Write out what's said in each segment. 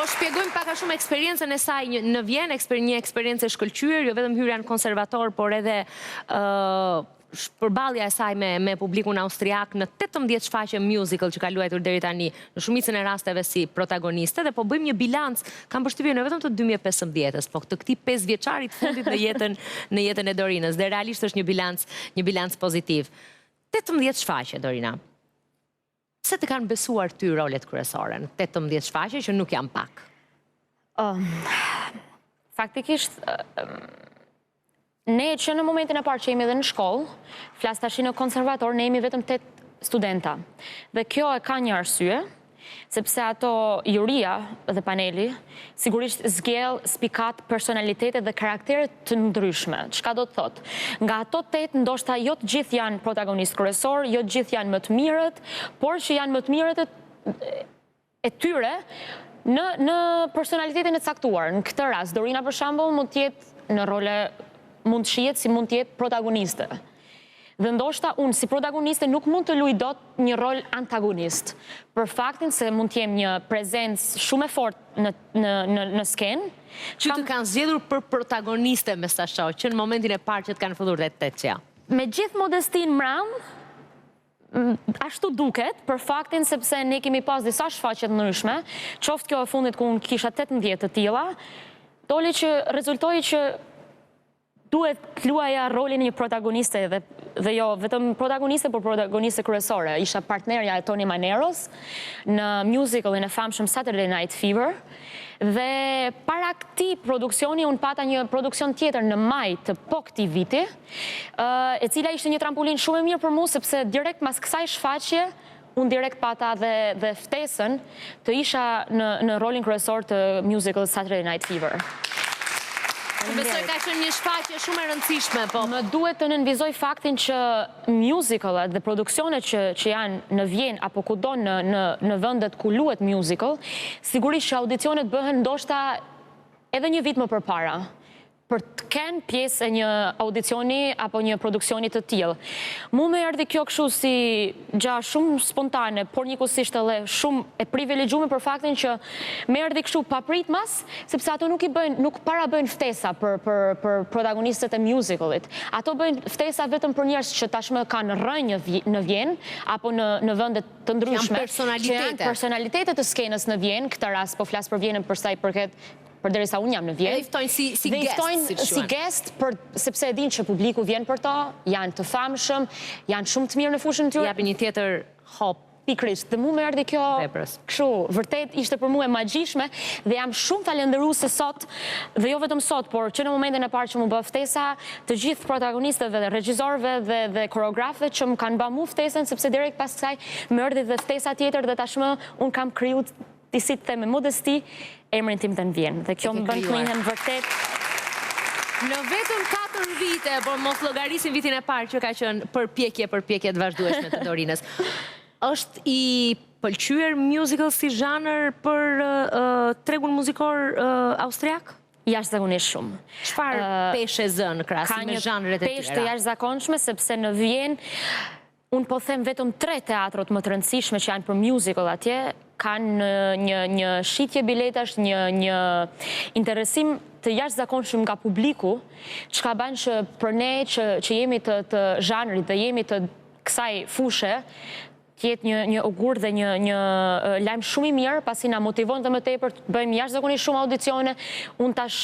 Po shpjegojmë pak a shumë eksperiencën e saj në Vjenë, një eksperiencë e shkëlqyer, jo vetëm hyrja në konservator, por edhe përballja e saj me publikun austriak në 18 shfaqje musical që ka luajtur deri tani, në shumicën e rasteve si protagoniste, dhe po bëjmë një bilanc, kam përshtypjen jo vetëm të 2015-s, po të këtij 5 vjeçarit fundit në jetën e Dorinës, dhe realisht është një bilanc pozitiv. 18 shfaqje, Dorina. Se të kanë besuar ty rolet kryesore në 18 shfaqje që nuk janë pak? Faktikisht, ne që në momentin e parë që jemi edhe në shkollë, flas tash në konservator, ne jemi vetëm 8 studenta. Dhe kjo e ka një arsye, sepse ato juria dhe paneli sigurisht zgjell spikat personalitetet dhe karakteret të ndryshme. Çka do të thotë? Nga ato 8 ndoshta jo të gjithë janë protagonistë kryesor, jo të gjithë janë më të mirët, por që janë më të mirët e tyre në personalitetin e caktuar. Në këtë rast, Dorina për shembull mund të jetë në role, mund të shihet si mund të jetë protagoniste. Dhe ndoshta unë si protagoniste nuk mund të luaj dot një rol antagonist, për faktin se mund të jem një prezencë shumë e fortë në skenë. Që të kanë zgjedhur për protagoniste me sa shoh, që në momentin e parë që të kanë filluar të teçja. Me gjithë modestin mram, ashtu duket, për faktin sepse ne kemi pas disa shfaqje të ndryshme, qoftë kjo e fundit ku unë kisha 18 të tilla, doli që rezultoi që duhet luaja rolin e një protagoniste dhe jo vetëm protagoniste, por protagoniste kryesore. Isha partnerja e Tony Maneros në musicalin e famshëm Saturday Night Fever. Dhe para këtij produksioni unë pata një produksion tjetër në maj të këtij viti, e cila ishte një trampolin shumë e mirë për mua sepse direkt pas kësaj shfaqje unë direkt pata dhe ftesën të isha në rolin kryesor të musical Saturday Night Fever. Besoj ka qenë një shfaqje shumë e rëndësishme, po. Më duhet të nënvizoj faktin që musicalet dhe produksionet që janë në Vjenë apo kudo në vendet ku luhet musical, sigurisht që audicionet bëhen ndoshta edhe një vit më përpara, për të kenë pjesë e një audicioni apo një produksioni të tillë. Mu më erdhi kjo kështu si gjë shumë spontane, por njëkohësisht edhe shumë e privilegjuar për faktin që më erdhi kështu papritmas, sepse ato nuk para bëjnë ftesa për protagonistët e musicalit. Ato bëjnë ftesa vetëm për njerëz që tashmë kanë rënë në Vjenë apo në vende të ndryshme. Janë personalitete të skenës në Vjenë, këtë rast po flas për Vjenën për sa i përket përderisa unë jam në Vjenë. Dhe i ftojnë si guest, sepse e dinë që publiku vjen për to, janë të famshëm, janë shumë të mirë në fushën e tyre. Japi një tjetër hop. Pikërisht, dhe mu më erdhi kjo kështu, vërtet ishte për mua e magjishme dhe jam shumë falenderuese sot, dhe jo vetëm sot, por që në momentin e parë që më bë ftesa, të gjithë protagonistëve dhe regjisorëve dhe koreografëve që më kanë bërë mu ftesën, sepse direkt pas kësaj më erdhi dhe ftesa tjetër dhe tashmë unë kam kriju disi të me modesti emrin tim të në Vjenë. Dhe kjo më bën të njëhen vërtet. Në vetëm 4 vite, por mos llogarisim vitin e parë që ka qenë përpjekje të vazhdueshme të Dorinës. Është i pëlqyer musical si zhanër për tregun muzikor austriak? Jashtëzakonisht shumë. Çfarë peshe zë në krahasim me zhanret e tjera? Ka një peshë të jashtëzakonshme sepse në Vjenë unë po them vetëm 3 teatrot më të rëndësishme që janë për musical atje, kanë një shitje biletash, një interesim të jashtëzakonshëm nga publiku, çka bën që për ne që jemi të zhanrit dhe jemi të kësaj fushë, tjetë një augur dhe një lajm shumë i mirë, pasi na motivon dhe më tepër të bëjmë jashtëzakonisht shumë audicione. Unë tash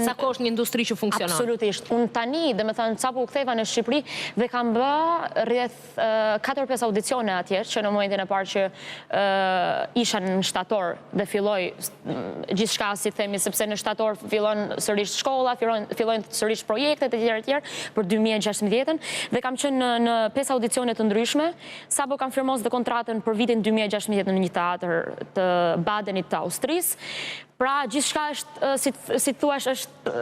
sa kohë është një industri që funksionon. Absolutisht. Unë tani, domethënë sapo u ktheva në Shqipëri dhe kam bë rreth 4-5 audicione atje, që në momentin e parë që isha në shtator dhe filloi gjithçka, si themi, sepse në shtator fillon sërish shkolla, fillojnë sërish projektet e tjera për 2016-ën dhe kam qenë në 5 audicione të ndryshme, sapo kam firmuar dhe kontratën për vitin 2016 në një teatr të Badenit të Austrisë. Pra, gjithçka është, si thuash, është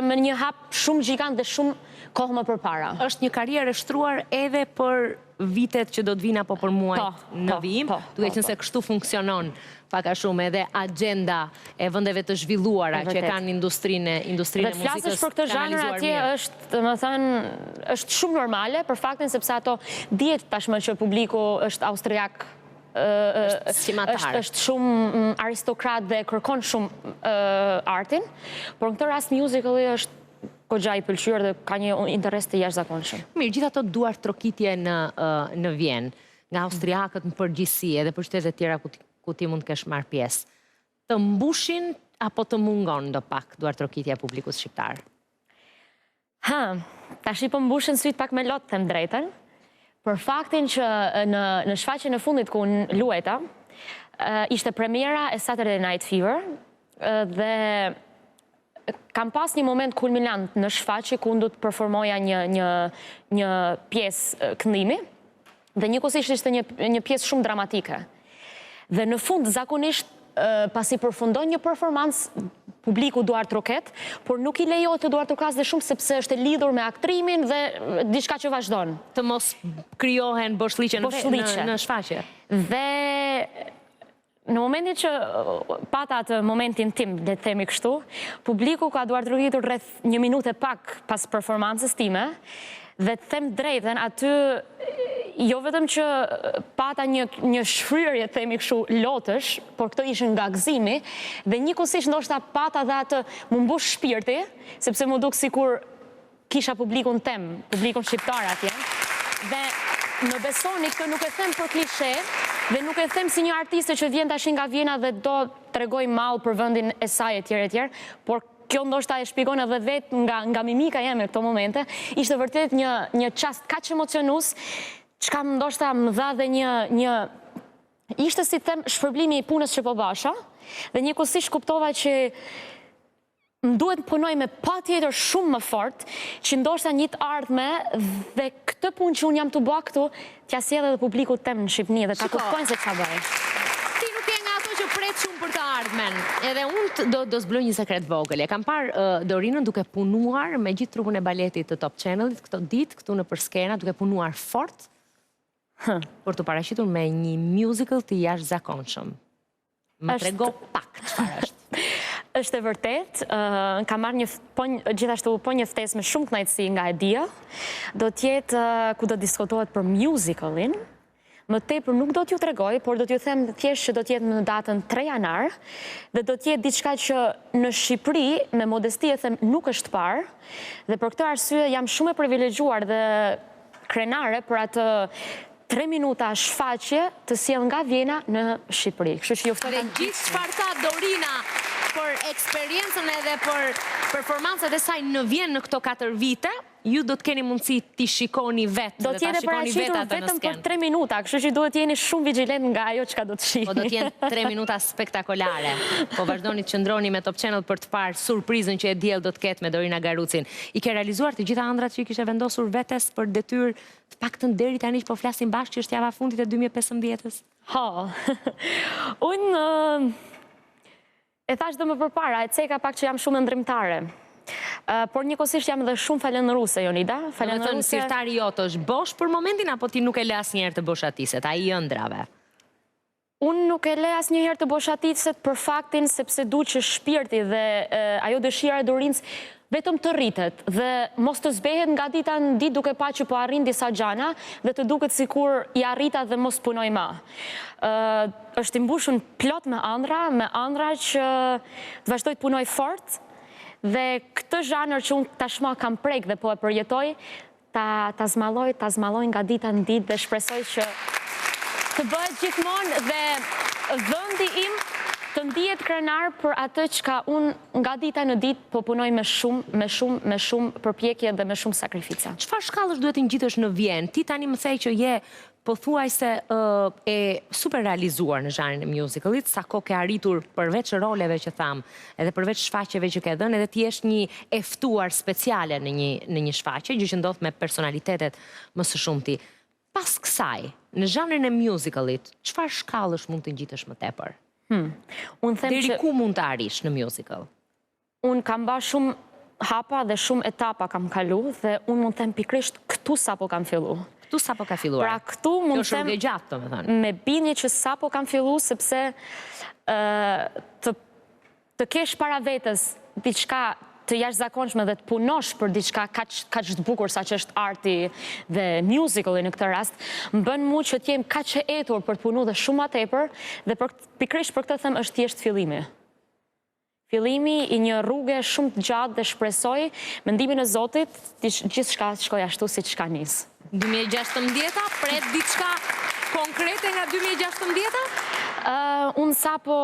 me një hap shumë gjigant dhe shumë kohë më përpara. Është një karrierë e shtruar edhe për vitet që do të vinë apo për muajt në vijim, duke qenë se kështu funksionon pak a shumë edhe agenda e vendeve të zhvilluara që kanë industrinë e muzikës. Dhe flasësh për këtë zhanër atje është, domethënë, është shumë normale për faktin sepse ato dihet tashmë që publiku është austriak është shumë aristokrat dhe kërkon shumë artin, por në këtë rast musicali është goxha i pëlqyer dhe ka një interes të jashtëzakonshëm. Mirë, gjithë ato duar trokitje në Vjenë, nga austriakët në përgjithësi edhe për qytetet tjera ku ti mund të kesh marrë pjesë, të mbushin apo të mungon do pak duar trokitja e publikut shqiptar? Tash i po mbushin syt pak me lot, them drejtën, për faktin që në shfaqjen e fundit ku unë lueta, ishte premiera e Saturday Night Fever dhe kam pas një moment kulminant në shfaqje ku unë du të performoja një pjesë këndimi dhe njëkohësisht ishte një pjesë shumë dramatike. Dhe në fund, zakonisht, pasi përfundon një performancë, publiku duar troket, por nuk i lejo të duar trokas dhe shumë sepse është lidhur me aktrimin dhe diçka që vazhdon. Të mos krijohen boshliqe në shfaqje. Dhe në momentin që pata atë momentin tim, le të themi kështu, publiku ka duar trokitur rreth 1 minutë e pak pas performancës time, dhe të them drejtën, aty jo vetëm që pata një shfryrje, themi kështu, lotësh, por këtë ishën nga gëzimi, dhe njëkohësisht ndoshta pata dhe atë më mbush shpirti, sepse më duk sikur kisha publikun tem, publikun shqiptar atje, dhe në besoni këtë nuk e them për klishe, dhe nuk e them si një artiste që vjen tash nga Vjena dhe do tregoj mall për vendin e saj etj, por kjo ndoshta e shpjegon edhe vetë nga mimika jeme në këto momente, ishte vërtet një çast kaq emocionues, çka ndoshta më dha dhe një ishte si them shpërblimi i punës që po basha, dhe njëkohësisht kuptova që më duhet të punoj me patjetër shumë më fort, që ndoshta një të ardhme dhe këtë punë që unë jam të bëj këtu, t'ja sjell edhe publikut tem në Shqipëni dhe ta kuptojnë se çfarë bëj. Ti nuk je nga ato që pret shumë për të ardhmen. Edhe unë do zbloj një sekret vogël. E kam parë Dorinën duke punuar me gjithë trupin e baletit të Top Channelit këto ditë këtu në skena, duke punuar fort për të paraqitur me një musical të jashtëzakonshëm. Më trego pak çfarë është. Është e vërtet, kam marrë gjithashtu një ftesë me shumë kënaqësi nga Edia. Do t'jetë ku do diskutohet për musicalin. Më tepër nuk do t'ju tregoj, por do t'ju them thjesht që do t'jetë në datën 3 janar dhe do t'jetë diçka që në Shqipëri, me modesti e them, nuk është parë, dhe për këtë arsye jam shumë e privilegjuar dhe krenare për atë 3 minuta shfaqje të sjell nga Vjena në Shqipëri. Kështu që ju ftoj gjithë çfarë tha Dorina për eksperiencën edhe për performancat e saj në Vjenë në këto 4 vite, ju do të keni mundësi t'i shikoni vetë. Do t'jene paraqitur vetëm për 3 minuta, kështu që duhet jeni shumë vigjilent nga ajo çka do të shihni. Po do t'jenë 3 minuta spektakolare. Po vazhdoni të qëndroni me Top Channel për të parë surprizën që e diell do të ketë me Dorina Garucin. I ke realizuar të gjitha ëndrat që i kishe vendosur vetes për detyrë, të paktën deri tani që po flasim bashkë që është java fundit e 2015-s? Unë e thash dhe më përpara, e ceka pak që jam shumë ndrimtare. Por njëkohësisht jam edhe shumë falendëruese, Jonida. Falendëruese. Sirtari jotë është bosh për momentin, apo ti nuk e le asnjëherë të boshatiset, ai i ëndrave? Unë nuk e le asnjëherë të boshatiset për faktin sepse du që shpirti dhe ajo dëshira e Dorinës vetëm të rritet dhe mos të zbehet nga dita në ditë duke pa që po arrin disa gjana dhe të duket sikur i arrita dhe mos punoj ma. Është i mbushur plot me ëndra që të vazhdoj të punoj fort. Dhe këtë zhanër që unë tashma kam prek dhe po e përjetoj, ta zmaloj nga dita në ditë dhe shpresoj që të bëhet gjithmonë dhe vendi im të ndihet krenar për atë që unë nga dita në ditë po punoj me shumë përpjekje dhe me shumë sakrifica. Çfarë shkallësh duhet të ngjitesh në Vjenë? Ti tani më thej që je pothuajse e super realizuar në zhanrin e musicalit, sa kohë ke arritur përveç roleve që tham, edhe përveç shfaqjeve që ke dhënë, edhe ti je një e ftuar speciale në një shfaqje, gjë që ndodh me personalitetet më së shumti. Pas kësaj, në zhanrin e musicalit, çfarë shkallësh mund të ngjitesh më tepër? Deri ku mund të arrish në musical? Unë kam ba shumë hapa dhe shumë etapa kam kalu dhe unë mund të them pikrisht këtu sapo kam fillu. Këtu sapo ka filluar? Pra këtu mund të them me bindje që sapo kam fillu sepse të kesh para vetës diçka të jashtëzakonshme dhe të punosh për diçka kaq të bukur sa që është arti dhe musicali në këtë rast, më bën mua që të jem kaq e etur për të punuar dhe shumë më tepër dhe pikërisht për këtë them është thjesht fillimi. Fillimi i një rruge shumë të gjatë dhe shpresoj mendimin e Zotit gjithçka të shkojë ashtu siç ka nis. 2016-a, pret diçka konkrete nga 2016-a? Unë sapo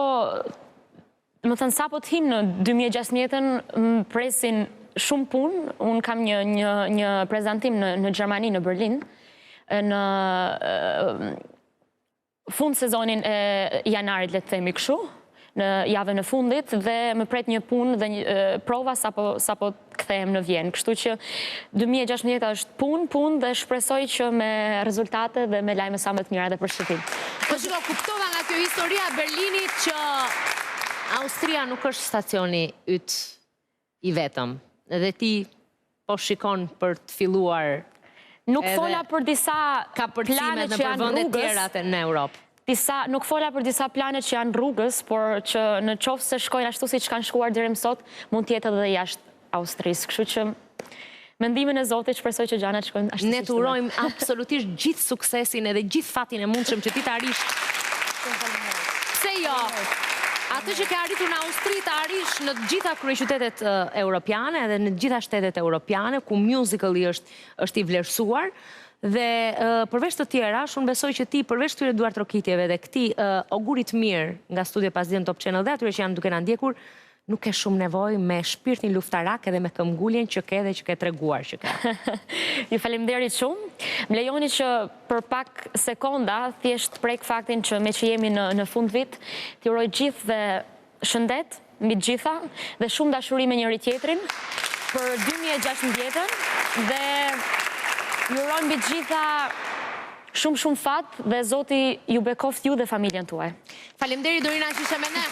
të him në 2016-ën më presin shumë punë. Unë kam një prezantim në Gjermani, në Berlin, në fund sezonin e janarit, le të themi kështu, në javën e fundit, dhe më pret një punë dhe një prova sapo kthehem në Vjenë. Kështu që 2016 është punë dhe shpresoj që me rezultate dhe me lajme sa më të mira dhe për shqipin. Po shiko, kuptova nga kjo historia e Berlinit që Austria nuk është stacioni yt i vetëm. Edhe ti po shikon për të filluar. Nuk fola për disa plane që janë rrugës. Tjera në Europë. Nuk fola për disa planet që janë rrugës, por që në qoftë se shkojnë ashtu si që kanë shkuar deri më sot, mund të jetë edhe jashtë Austrisë. Kështu që mendimin e Zotit shpresoj që gjanat shkojnë ashtu si që. Ne të urojmë absolutisht gjithë suksesin edhe gjithë fatin e mundshëm që ti të arish. Pse jo? Atë që ke arritur në Austri të arish në gjitha kryeqytetet europiane edhe në gjitha shtetet europiane, ku musicali është i vlerësuar. Dhe përveç të tjera, shumë besoj që ti përveç këtyre duart trokitjeve dhe këtij augurit mirë nga Studio Pasdien Top Channel dhe atyre që janë duke na ndjekur, nuk ke shumë nevojë me shpirtin luftarak edhe me këmbguljen që ke dhe që ke treguar që ke. Ju faleminderit shumë. Më lejoni që për pak sekonda thjesht prek faktin që me që jemi në fund vit, t'ju uroj gjithë dhe shëndet mbi të gjitha dhe shumë dashuri me njëri tjetrin për 2016 dhe ju uroj mbi të gjitha shumë fat dhe Zoti ju bekoft ju dhe familjen tuaj. Faleminderit Dorina që ishe me ne.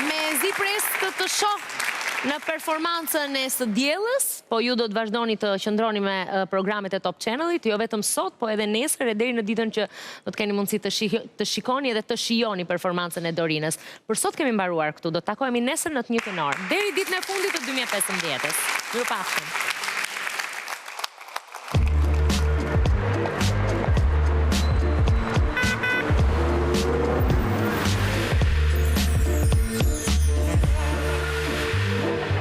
Me zi pres të shoh në performancën e së diellës, po ju do të vazhdoni të qëndroni me programet e Top Channelit, jo vetëm sot, po edhe nesër e deri në ditën që do të keni mundësi të shikoni edhe të shijoni performancën e Dorinës. Për sot kemi mbaruar këtu, do të takohemi nesër në të njëjtën orë, deri ditën e fundit të 2015-s. Mirupafshim.